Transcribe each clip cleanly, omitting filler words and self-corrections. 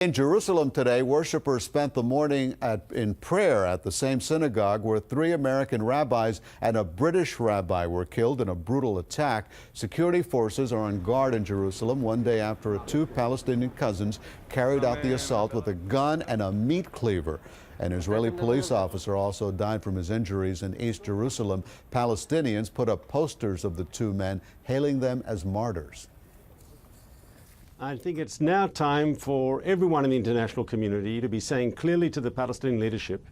In Jerusalem today, worshipers spent the morning in prayer at the same synagogue where 3 American rabbis and a British rabbi were killed in a brutal attack. Security forces are on guard in Jerusalem one day after 2 Palestinian cousins carried out the assault with a gun and a meat cleaver. An Israeli police officer also died from his injuries in East Jerusalem. Palestinians put up posters of the 2 men, hailing them as martyrs. I think it's now time for everyone in the international community to be saying clearly to the Palestinian leadership,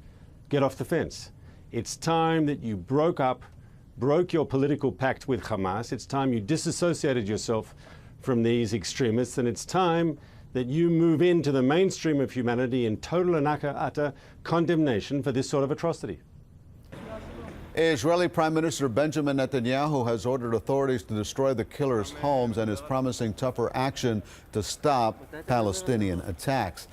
get off the fence. It's time that you broke your political pact with Hamas. It's time you disassociated yourself from these extremists, and it's time that you move into the mainstream of humanity in total and utter condemnation for this sort of atrocity. Israeli Prime Minister Benjamin Netanyahu has ordered authorities to destroy the killers' homes and is promising tougher action to stop Palestinian attacks.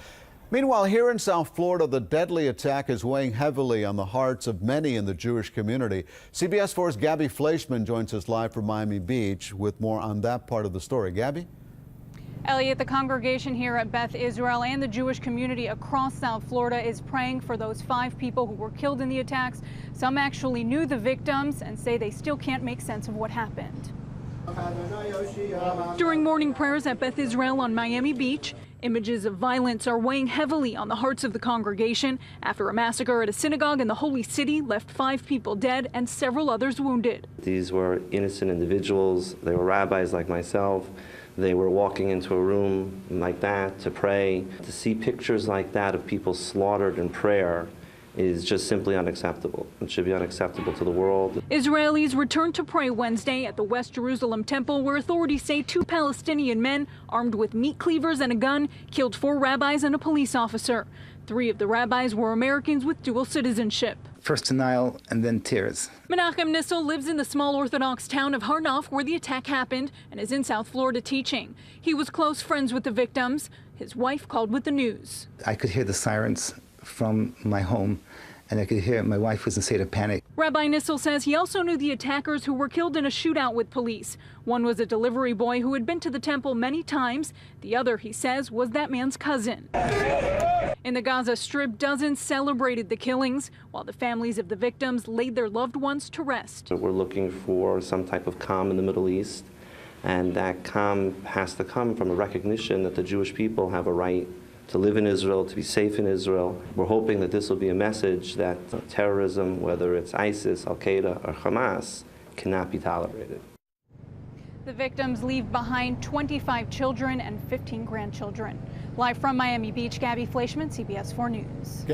Meanwhile, here in South Florida, the deadly attack is weighing heavily on the hearts of many in the Jewish community. CBS 4's Gabby Fleischman joins us live from Miami Beach with more on that part of the story. Gabby? Elliot, the congregation here at Beth Israel and the Jewish community across South Florida is praying for those 5 people who were killed in the attacks. Some actually knew the victims and say they still can't make sense of what happened. During morning prayers at Beth Israel on Miami Beach, images of violence are weighing heavily on the hearts of the congregation after a massacre at a synagogue in the Holy City left 5 people dead and several others wounded. These were innocent individuals. They were rabbis like myself. They were walking into a room like that to pray. To see pictures like that of people slaughtered in prayer is just simply unacceptable. It should be unacceptable to the world. Israelis returned to pray Wednesday at the West Jerusalem temple where authorities say 2 Palestinian men armed with meat cleavers and a gun killed 4 rabbis and a police officer. 3 of the rabbis were Americans with dual citizenship. First denial and then tears. Menachem Nissel lives in the small Orthodox town of Har Nof where the attack happened and is in South Florida teaching. He was close friends with the victims. His wife called with the news. I could hear the sirens from my home, and I could hear my wife was in a state of panic. Rabbi Nissel says he also knew the attackers who were killed in a shootout with police. One was a delivery boy who had been to the temple many times. The other, he says, was that man's cousin. In the Gaza Strip, dozens celebrated the killings, while the families of the victims laid their loved ones to rest. We're looking for some type of calm in the Middle East, and that calm has to come from a recognition that the Jewish people have a right to live in Israel, to be safe in Israel. We're hoping that this will be a message that terrorism, whether it's ISIS, Al-Qaeda, or Hamas, cannot be tolerated. The victims leave behind 25 children and 15 grandchildren. Live from Miami Beach, Gabby Fleischman, CBS 4 News.